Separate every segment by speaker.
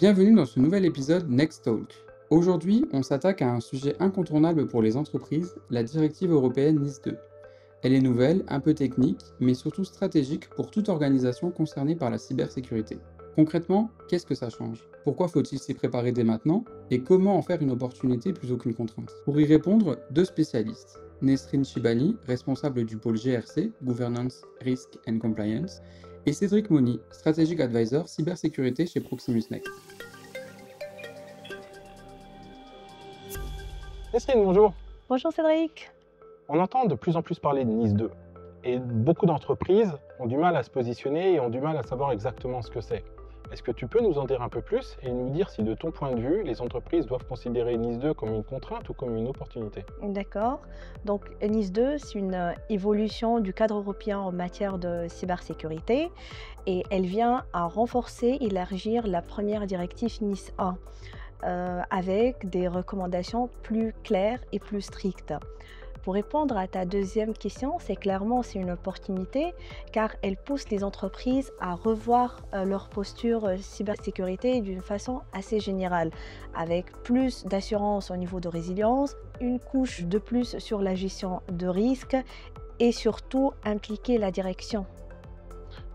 Speaker 1: Bienvenue dans ce nouvel épisode Next Talk. Aujourd'hui, on s'attaque à un sujet incontournable pour les entreprises, la directive européenne NIS2. Elle est nouvelle, un peu technique, mais surtout stratégique pour toute organisation concernée par la cybersécurité. Concrètement, qu'est-ce que ça change? Pourquoi faut-il s'y préparer dès maintenant? Et comment en faire une opportunité plutôt qu'une contrainte? Pour y répondre, deux spécialistes. Nesrine Chibani, responsable du pôle GRC, Governance, Risk and Compliance, et Cédric Moni, Strategic Advisor cybersécurité chez Proximus Next.
Speaker 2: Nesrine, bonjour.
Speaker 3: Bonjour Cédric.
Speaker 2: On entend de plus en plus parler de NIS 2 et beaucoup d'entreprises ont du mal à se positionner et ont du mal à savoir exactement ce que c'est. Est-ce que tu peux nous en dire un peu plus et nous dire si de ton point de vue, les entreprises doivent considérer NIS 2 comme une contrainte ou comme une opportunité?
Speaker 3: D'accord. Donc NIS 2, c'est une évolution du cadre européen en matière de cybersécurité et elle vient à renforcer, élargir la première directive NIS 1 avec des recommandations plus claires et plus strictes. Pour répondre à ta deuxième question, c'est une opportunité car elle pousse les entreprises à revoir leur posture cybersécurité d'une façon assez générale, avec plus d'assurance au niveau de résilience, une couche de plus sur la gestion de risques et surtout impliquer la direction.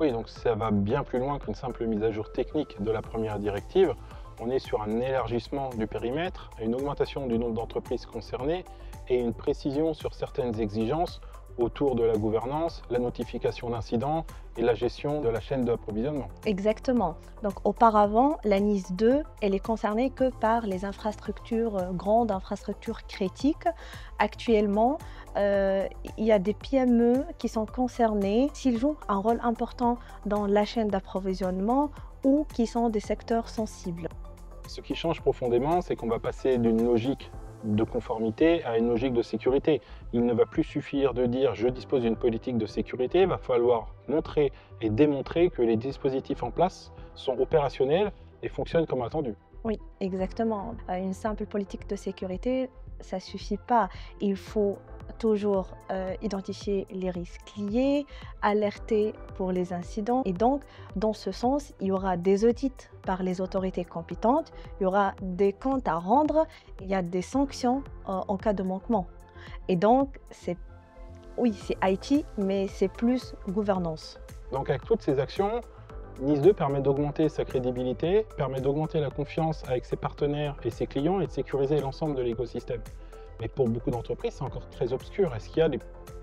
Speaker 2: Oui, donc ça va bien plus loin qu'une simple mise à jour technique de la première directive. On est sur un élargissement du périmètre, une augmentation du nombre d'entreprises concernées et une précision sur certaines exigences autour de la gouvernance, la notification d'incidents et la gestion de la chaîne d'approvisionnement.
Speaker 3: Exactement. Donc auparavant, la NIS 2, elle est concernée que par les infrastructures, grandes infrastructures critiques. Actuellement, il y a des PME qui sont concernées s'ils jouent un rôle important dans la chaîne d'approvisionnement ou qui sont des secteurs sensibles.
Speaker 2: Ce qui change profondément, c'est qu'on va passer d'une logique de conformité à une logique de sécurité. Il ne va plus suffire de dire je dispose d'une politique de sécurité, il va falloir montrer et démontrer que les dispositifs en place sont opérationnels et fonctionnent comme attendu.
Speaker 3: Oui, exactement. Une simple politique de sécurité, ça ne suffit pas. Il faut toujours identifier les risques liés, alerter pour les incidents. Et donc, dans ce sens, il y aura des audits par les autorités compétentes, il y aura des comptes à rendre, il y a des sanctions en cas de manquement. Et donc, c'est IT, mais c'est plus gouvernance.
Speaker 2: Donc avec toutes ces actions, NIS 2 permet d'augmenter sa crédibilité, permet d'augmenter la confiance avec ses partenaires et ses clients et de sécuriser l'ensemble de l'écosystème. Mais pour beaucoup d'entreprises, c'est encore très obscur. Est-ce qu'il y a des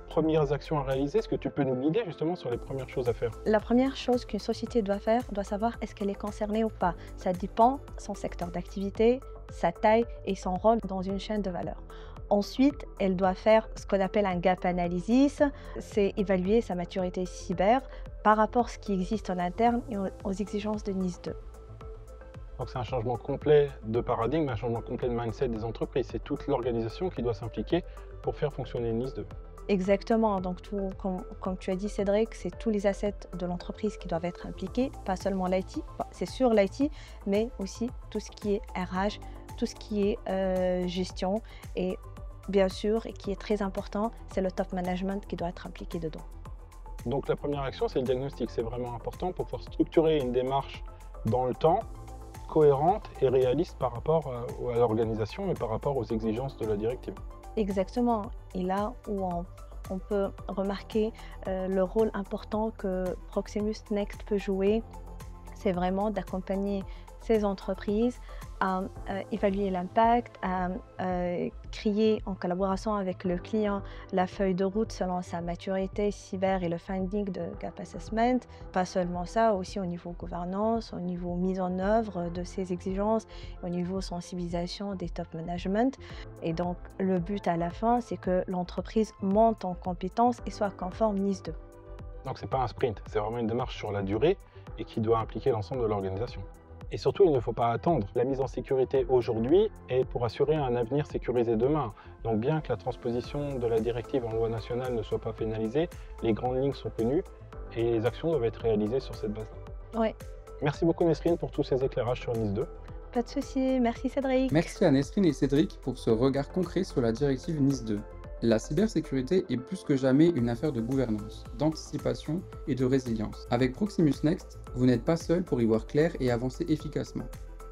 Speaker 2: premières actions à réaliser? Est-ce que tu peux nous guider justement sur les premières choses à faire?
Speaker 3: La première chose qu'une société doit faire, doit savoir est-ce qu'elle est concernée ou pas. Ça dépend de son secteur d'activité, sa taille et son rôle dans une chaîne de valeur. Ensuite, elle doit faire ce qu'on appelle un gap analysis, c'est évaluer sa maturité cyber par rapport à ce qui existe en interne et aux exigences de NIS 2.
Speaker 2: Donc c'est un changement complet de paradigme, un changement complet de mindset des entreprises. C'est toute l'organisation qui doit s'impliquer pour faire fonctionner NIS 2.
Speaker 3: Exactement, donc comme tu as dit Cédric, c'est tous les assets de l'entreprise qui doivent être impliqués, pas seulement l'IT, c'est sur l'IT, mais aussi tout ce qui est RH, tout ce qui est gestion et bien sûr, et qui est très important, c'est le top management qui doit être impliqué dedans.
Speaker 2: Donc la première action, c'est le diagnostic. C'est vraiment important pour pouvoir structurer une démarche dans le temps, cohérente et réaliste par rapport à l'organisation et par rapport aux exigences de la directive.
Speaker 3: Exactement. Et là où on peut remarquer le rôle important que Proximus Next peut jouer, c'est vraiment d'accompagner ces entreprises à évaluer l'impact, à créer en collaboration avec le client la feuille de route selon sa maturité cyber et le finding de gap assessment. Pas seulement ça, aussi au niveau gouvernance, au niveau mise en œuvre de ces exigences, au niveau sensibilisation des top management. Et donc le but à la fin, c'est que l'entreprise monte en compétences et soit conforme NIS 2.
Speaker 2: Donc c'est pas un sprint, c'est vraiment une démarche sur la durée et qui doit impliquer l'ensemble de l'organisation. Et surtout, il ne faut pas attendre. La mise en sécurité aujourd'hui est pour assurer un avenir sécurisé demain. Donc bien que la transposition de la directive en loi nationale ne soit pas finalisée, les grandes lignes sont connues et les actions doivent être réalisées sur cette base-là.
Speaker 3: Oui.
Speaker 2: Merci beaucoup Nesrine pour tous ces éclairages sur NIS 2.
Speaker 3: Pas de souci, merci Cédric.
Speaker 1: Merci à Nesrine et Cédric pour ce regard concret sur la directive NIS 2. La cybersécurité est plus que jamais une affaire de gouvernance, d'anticipation et de résilience. Avec Proximus Next, vous n'êtes pas seul pour y voir clair et avancer efficacement.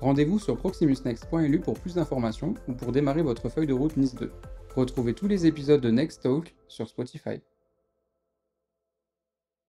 Speaker 1: Rendez-vous sur proximusnext.lu pour plus d'informations ou pour démarrer votre feuille de route NIS 2. Retrouvez tous les épisodes de Next Talk sur Spotify.